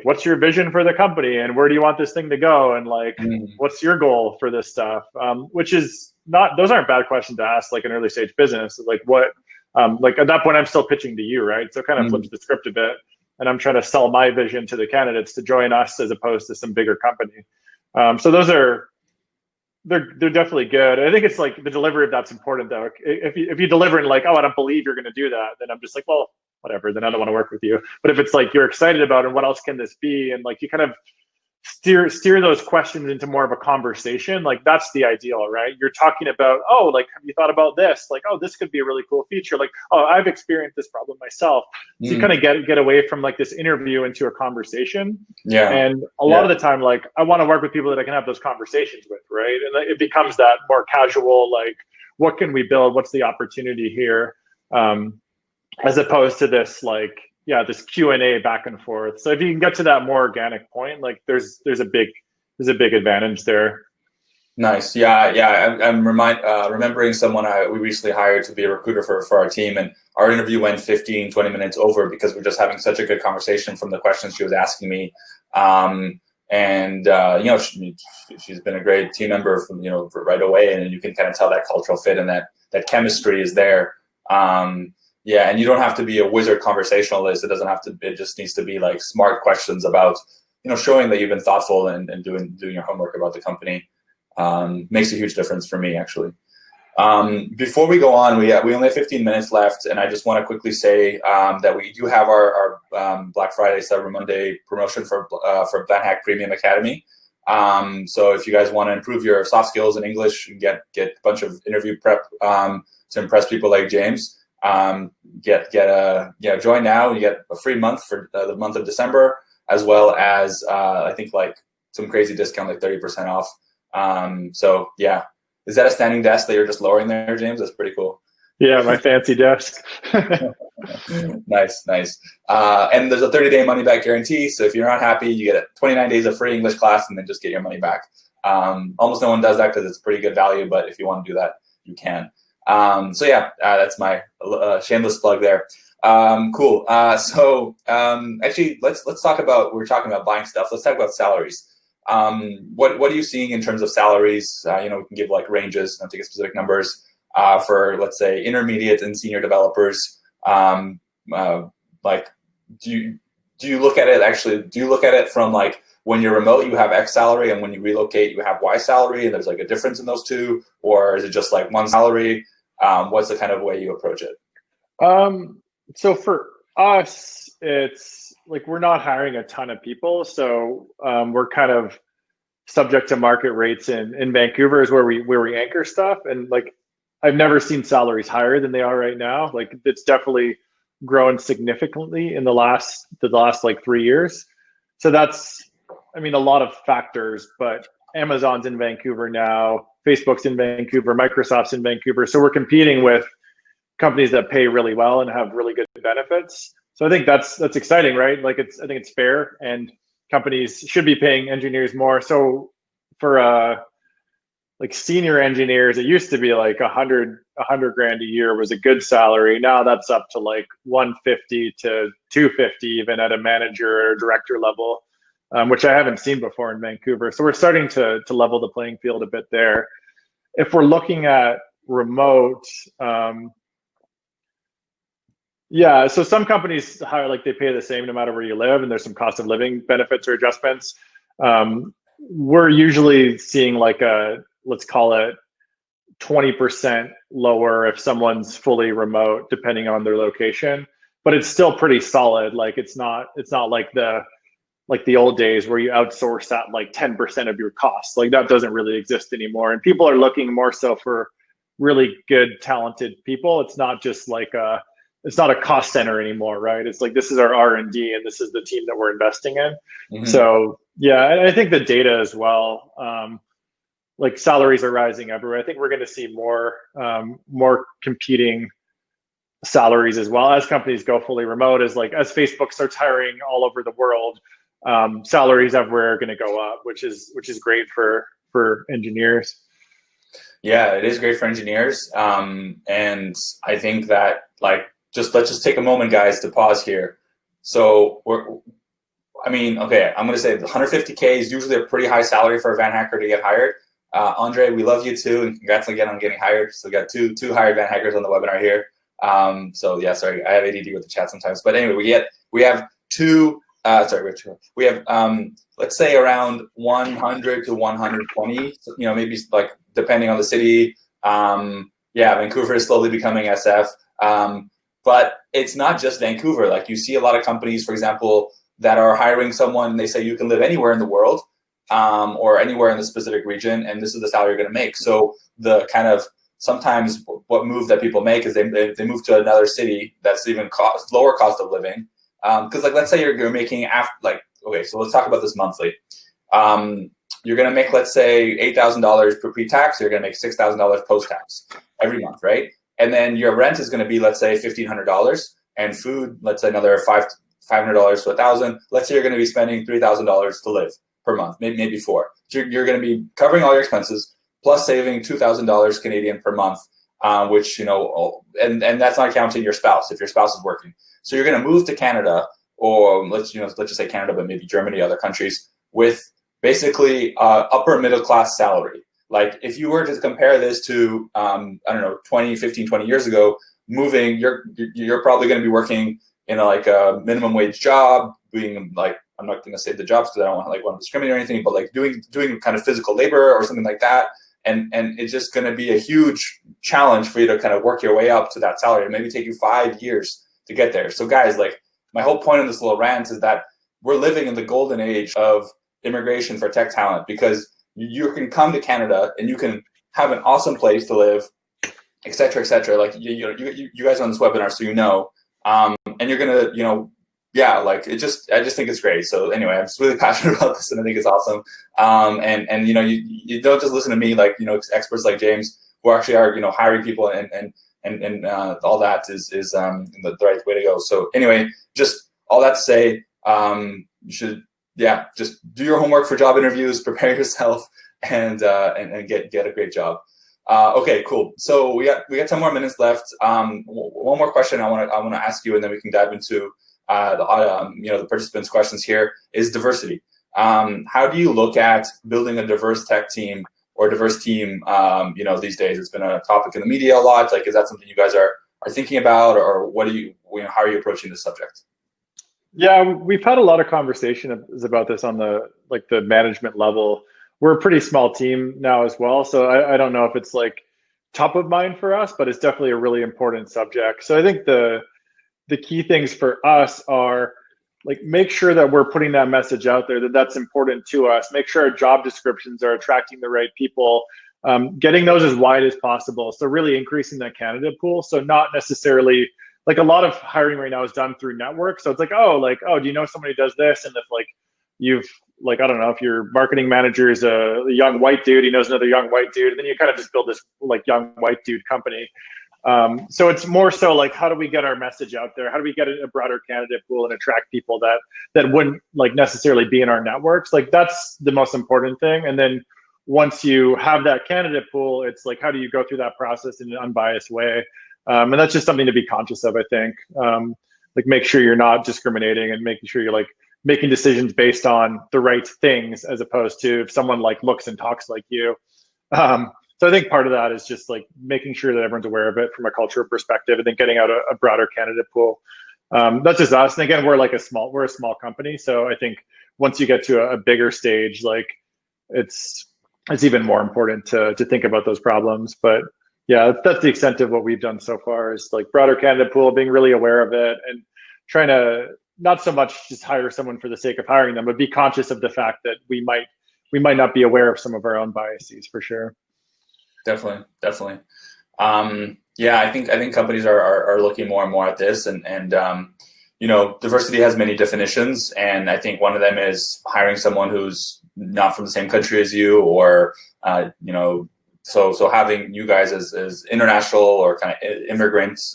what's your vision for the company and where do you want this thing to go? And like, what's your goal for this stuff? Which is not, those aren't bad questions to ask like an early stage business. Like what, like at that point, I'm still pitching to you, right? So it kind of flips the script a bit. And I'm trying to sell my vision to the candidates to join us as opposed to some bigger company. So those are, they're definitely good. I think it's like the delivery of that's important though. If you deliver and like, oh, I don't believe you're going to do that, then I'm just like, well, whatever, then I don't want to work with you. But if it's like you're excited about it, and what else can this be? And like you kind of steer those questions into more of a conversation, like that's the ideal, right? You're talking about, oh, like, have you thought about this? Like, oh, this could be a really cool feature. Like, oh, I've experienced this problem myself. So you kind of get away from like this interview into a conversation. Yeah. And a lot of the time, like I want to work with people that I can have those conversations with, right? And it becomes that more casual, like, what can we build? What's the opportunity here? As opposed to this, like, this Q&A back and forth. So if you can get to that more organic point, like there's a big advantage there. Nice. Yeah. I'm remembering someone we recently hired to be a recruiter for our team, and our interview went 15, 20 minutes over because we're just having such a good conversation from the questions she was asking me. She's been a great team member from, right away, and you can kind of tell that cultural fit and that chemistry is there. Yeah, and you don't have to be a wizard conversationalist. It just needs to be like smart questions about, showing that you've been thoughtful and doing your homework about the company. Makes a huge difference for me, actually. Before we go on, we only have 15 minutes left, and I just want to quickly say that we do have our Black Friday, Cyber Monday promotion for VanHack Premium Academy. So if you guys want to improve your soft skills in English and get a bunch of interview prep to impress people like James, join now. You get a free month for the month of December, as well as I think like some crazy discount, like 30% off. So yeah, is that a standing desk that you're just lowering there, James? That's pretty cool. Yeah, my fancy desk. Nice. And there's a 30-day money-back guarantee. So if you're not happy, you get 29 days of free English class and then just get your money back. Almost no one does that because it's pretty good value, but if you want to do that, you can. That's my shameless plug there. Cool. Actually, let's talk about, we're talking about buying stuff. Let's talk about salaries. What are you seeing in terms of salaries? We can give like ranges, not to get specific numbers, for let's say intermediate and senior developers. Like, do you look at it from like, when you're remote, you have X salary, and when you relocate, you have Y salary, and there's like a difference in those two, or is it just like one salary? What's the kind of way you approach it? So for us, it's like we're not hiring a ton of people, so we're kind of subject to market rates. In Vancouver is where we anchor stuff, and like I've never seen salaries higher than they are right now. Like it's definitely grown significantly in the last like 3 years. So that's, a lot of factors, but Amazon's in Vancouver now, Facebook's in Vancouver, Microsoft's in Vancouver. So we're competing with companies that pay really well and have really good benefits. So I think that's exciting, right? Like I think it's fair, and companies should be paying engineers more. So for like senior engineers, it used to be like 100 grand a year was a good salary. Now that's up to like 150 to 250 even at a manager or director level. Which I haven't seen before in Vancouver. So we're starting to level the playing field a bit there. If we're looking at remote, so some companies hire, like they pay the same no matter where you live, and there's some cost of living benefits or adjustments. We're usually seeing like let's call it 20% lower if someone's fully remote, depending on their location, but it's still pretty solid. Like it's not like the old days where you outsource that like 10% of your costs. Like that doesn't really exist anymore. And people are looking more so for really good, talented people. It's not just like it's not a cost center anymore, right? It's like, this is our R&D and this is the team that we're investing in. Mm-hmm. So yeah, I think the data as well, like salaries are rising everywhere. I think we're going to see more competing salaries as well as companies go fully remote, as Facebook starts hiring all over the world. Salaries everywhere are going to go up, which is great for engineers. Yeah, it is great for engineers. And I think that like let's just take a moment, guys, to pause here. So okay, I'm going to say 150K is usually a pretty high salary for a Van Hacker to get hired. Andre, we love you too, and congrats again on getting hired. So we got two hired Van Hackers on the webinar here. So yeah, sorry, I have ADD with the chat sometimes. But anyway, we have two. We have let's say around 100 to 120. Maybe like depending on the city. Vancouver is slowly becoming SF. But it's not just Vancouver. Like you see a lot of companies, for example, that are hiring someone and they say you can live anywhere in the world or anywhere in the specific region, and this is the salary you're going to make. So the kind of sometimes what move that people make is they move to another city that's even lower cost of living. Because like let's say you're making so let's talk about this monthly. You're going to make, let's say, $8,000 per pre-tax. You're going to make $6,000 post-tax every month, right? And then your rent is going to be, let's say, $1,500, and food, let's say, another $500 to $1,000. Let's say you're going to be spending $3,000 to live per month, maybe $4,000. So you're going to be covering all your expenses plus saving $2,000 Canadian per month, which and that's not counting your spouse if your spouse is working. So you're going to move to Canada, or let's just say Canada, but maybe Germany, other countries, with basically upper middle class salary. Like if you were to compare this to, 20 years ago, moving, you're probably going to be working in a minimum wage job, doing like, I'm not going to say the jobs because I don't want to discriminate or anything, but like doing kind of physical labor or something like that. And it's just going to be a huge challenge for you to kind of work your way up to that salary. It maybe take you 5 years to get there. So guys, like my whole point in this little rant is that we're living in the golden age of immigration for tech talent, because you can come to Canada and you can have an awesome place to live, et cetera, et cetera. Like you guys are on this webinar, so and you're gonna, I just think it's great. So anyway, I'm just really passionate about this, and I think it's awesome. And you don't just listen to me, like experts like James who actually are hiring people and all that is the right way to go. So anyway, just all that to say, you should just do your homework for job interviews, prepare yourself, and get a great job. Okay, cool. So we got 10 more minutes left. One more question I want to ask you, and then we can dive into the participants' questions here, is diversity. How do you look at building a diverse tech team or diverse team? These days it's been a topic in the media a lot. Like, is that something you guys are thinking about, or how are you approaching this subject? Yeah, we've had a lot of conversations about this on the management level. We're a pretty small team now as well, so I don't know if it's like top of mind for us, but it's definitely a really important subject. So I think the key things for us are like make sure that we're putting that message out there, that's important to us. Make sure our job descriptions are attracting the right people, getting those as wide as possible. So really increasing that candidate pool. So not necessarily like a lot of hiring right now is done through networks. So it's like, do you know somebody who does this? And if I don't know, if your marketing manager is a young white dude, he knows another young white dude, and then you kind of just build this like young white dude company. So it's more so like, how do we get our message out there? How do we get a broader candidate pool and attract people that wouldn't like necessarily be in our networks? Like that's the most important thing. And then once you have that candidate pool, it's like, how do you go through that process in an unbiased way? And that's just something to be conscious of, I think. Like make sure you're not discriminating and making sure you're like making decisions based on the right things, as opposed to if someone like looks and talks like you. So I think part of that is just like making sure that everyone's aware of it from a cultural perspective, and then getting out a broader candidate pool. That's just us. And again, we're a small company. So I think once you get to a bigger stage, like it's even more important to think about those problems. But yeah, that's the extent of what we've done so far, is like broader candidate pool, being really aware of it, and trying to not so much just hire someone for the sake of hiring them, but be conscious of the fact that we might not be aware of some of our own biases, for sure. Definitely. I think companies are looking more and more at this, and diversity has many definitions, and I think one of them is hiring someone who's not from the same country as you, or so having you guys as international or kind of immigrants,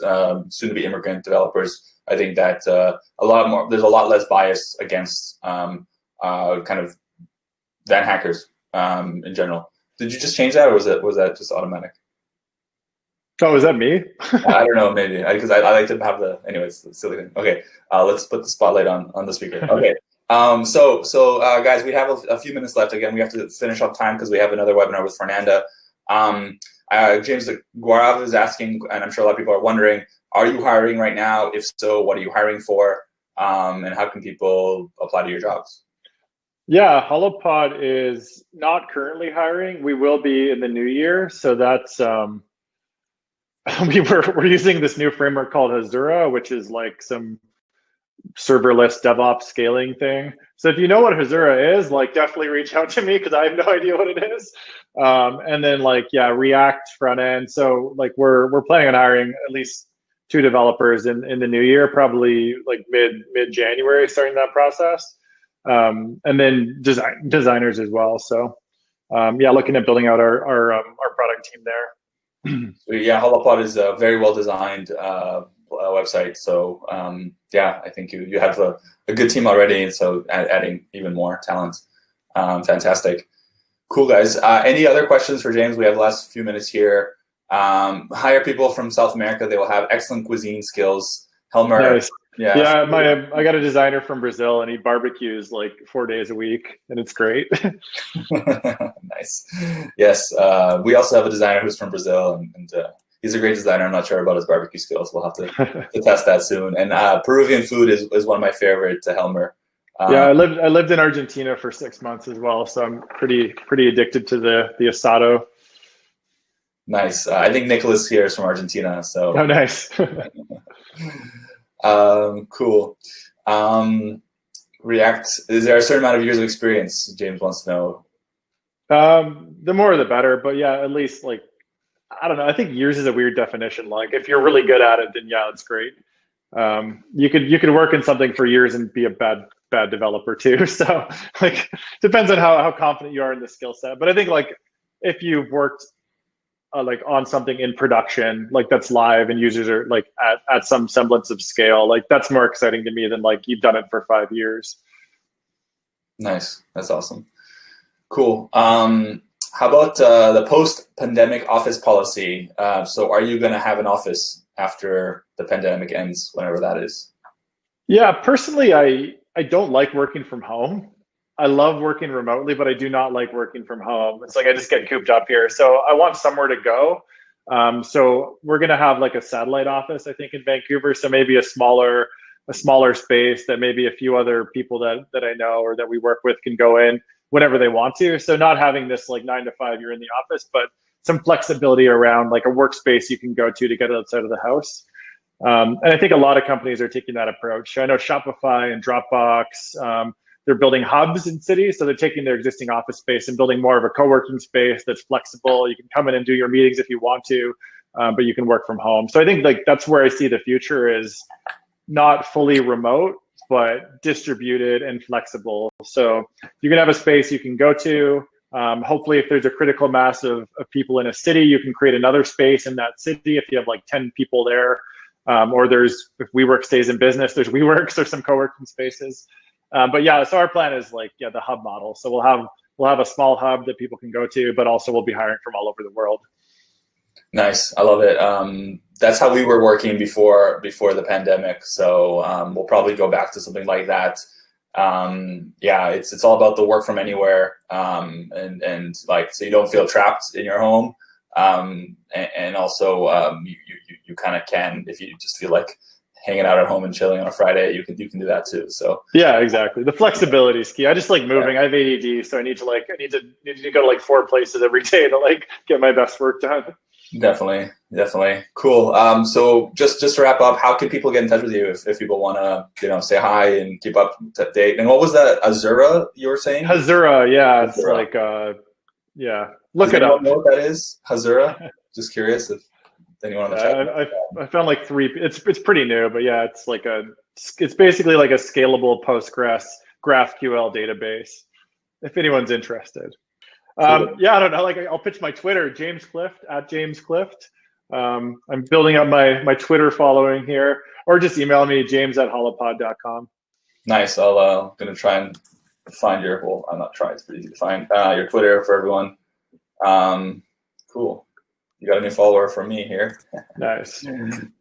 soon to be immigrant developers. I think that there's a lot less bias against kind of Van Hackers in general. Did you just change that, or was that just automatic? Oh, is that me? I don't know, maybe because I like to have the anyways silly thing. Okay, let's put the spotlight on the speaker. Okay, so guys, we have a few minutes left. Again, we have to finish up time because we have another webinar with Fernanda. James Guarav is asking, and I'm sure a lot of people are wondering, are you hiring right now? If so, what are you hiring for? And how can people apply to your jobs? Yeah, Holopod is not currently hiring. We will be in the new year. So that's we're using this new framework called Hazura, which is like some serverless DevOps scaling thing. So if you know what Hazura is, like definitely reach out to me because I have no idea what it is. And then like, yeah, React front end. So like we're planning on hiring at least 2 developers in the new year, probably like mid January, starting that process. And then designers as well. So yeah, looking at building out our product team there. So yeah, Holopod is a very well designed website. So yeah, I think you have a good team already, and so adding even more talent. Fantastic. Cool, guys. Any other questions for James? We have the last few minutes here. Hire people from South America. They will have excellent cuisine skills. Helmer. Nice. Yeah, I got a designer from Brazil, and he barbecues like 4 days a week, and it's great. Nice. Yes, we also have a designer who's from Brazil, and he's a great designer. I'm not sure about his barbecue skills. We'll have to test that soon. And Peruvian food is one of my favorite, Helmer. Yeah, I lived in Argentina for 6 months as well, so I'm pretty addicted to the asado. Nice. I think Nicholas here is from Argentina. So. Oh, nice. Cool. React, is there a certain amount of years of experience, James wants to know? The more the better, but yeah, at least like, I don't know, I think years is a weird definition. Like if you're really good at it, then yeah, it's great. You could work in something for years and be a bad developer too. So like, depends on how confident you are in the skill set. But I think like if you've worked like on something in production, like that's live and users are like at some semblance of scale, like that's more exciting to me than like you've done it for 5 years. Nice. That's awesome. Cool. How about the post-pandemic office policy? So are you going to have an office after the pandemic ends, whenever that is? Yeah, personally, I don't like working from home. I love working remotely, but I do not like working from home. It's like I just get cooped up here. So I want somewhere to go. So we're gonna have like a satellite office, I think, in Vancouver. So maybe a smaller space that maybe a few other people that I know or that we work with can go in whenever they want to. So not having this like 9 to 5, you're in the office, but some flexibility around like a workspace you can go to get outside of the house. And I think a lot of companies are taking that approach. I know Shopify and Dropbox, they're building hubs in cities. So they're taking their existing office space and building more of a co-working space that's flexible. You can come in and do your meetings if you want to, but you can work from home. So I think like that's where I see the future is not fully remote, but distributed and flexible. So you can have a space you can go to. Hopefully, if there's a critical mass of people in a city, you can create another space in that city if you have like 10 people there. Or if WeWork stays in business, there's WeWorks or some co-working spaces. But yeah, so our plan is like, yeah, the hub model. So we'll have a small hub that people can go to, but also we'll be hiring from all over the world. Nice, I love it. That's how we were working before the pandemic. So we'll probably go back to something like that. Yeah, it's all about the work from anywhere, and like so you don't feel trapped in your home, and also you kind of can, if you just feel like hanging out at home and chilling on a Friday, you can do that too. So yeah, exactly. The flexibility is key. I just like moving. Yeah. I have ADD, so I need to go to like 4 places every day to like get my best work done. Definitely. Cool. So just to wrap up, how can people get in touch with you if people want to, say hi and keep up to date? And what was that Hazura you were saying? Hazura, yeah. It's like, yeah. Look it up. Know what that is? Hazura? Just curious if anyone on the chat. I found like 3. It's pretty new, but yeah, it's basically like a scalable Postgres GraphQL database. If anyone's interested. Cool. Yeah, I don't know. Like, I'll pitch my Twitter, James Clift @James Clift. I'm building up my Twitter following here, or just email me, james@holopod.com. Nice. I'll gonna try and find your. Well, I'm not trying. It's pretty easy to find your Twitter for everyone. Cool. You got a new follower from me here. Nice.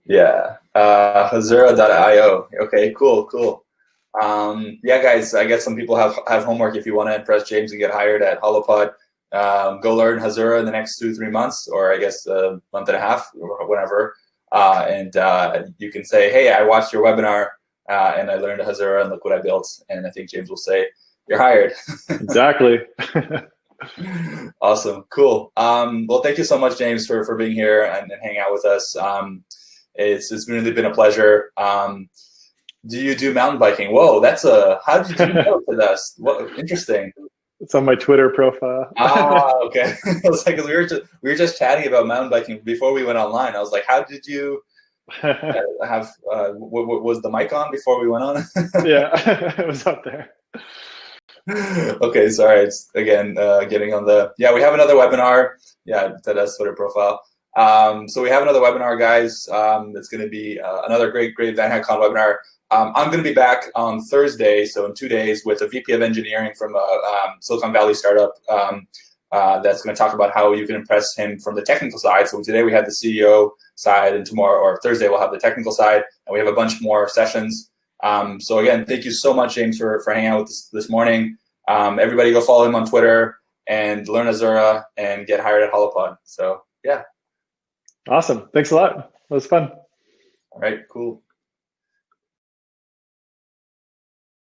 Yeah. Hazura.io. Okay, cool. Yeah, guys, I guess some people have homework. If you want to impress James and get hired at Holopod, go learn Hazura in the next 2-3 months, or I guess a month and a half, or whatever. And you can say, hey, I watched your webinar and I learned Hazura and look what I built. And I think James will say, you're hired. Exactly. Awesome. Cool. Well, thank you so much, James, for being here and hanging out with us. It's really been a pleasure. Do you do mountain biking? Whoa, how did you know to this? What interesting. It's on my Twitter profile. Okay. I was like, we were just chatting about mountain biking before we went online. I was like, how did you have was the mic on before we went on? Yeah, it was up there. Okay, sorry. It's again getting on the we have another webinar. Yeah, that's Twitter profile. So we have another webinar, guys. It's going to be another great VanHackCON webinar. I'm going to be back on Thursday, so in 2 days, with a VP of engineering from a Silicon Valley startup that's going to talk about how you can impress him from the technical side. So today we had the CEO side, and tomorrow or Thursday we'll have the technical side, and we have a bunch more sessions. So again, thank you so much, James, for hanging out with us this morning. Everybody go follow him on Twitter and learn Hazura and get hired at Holopod. So yeah. Awesome. Thanks a lot. It was fun. All right, cool.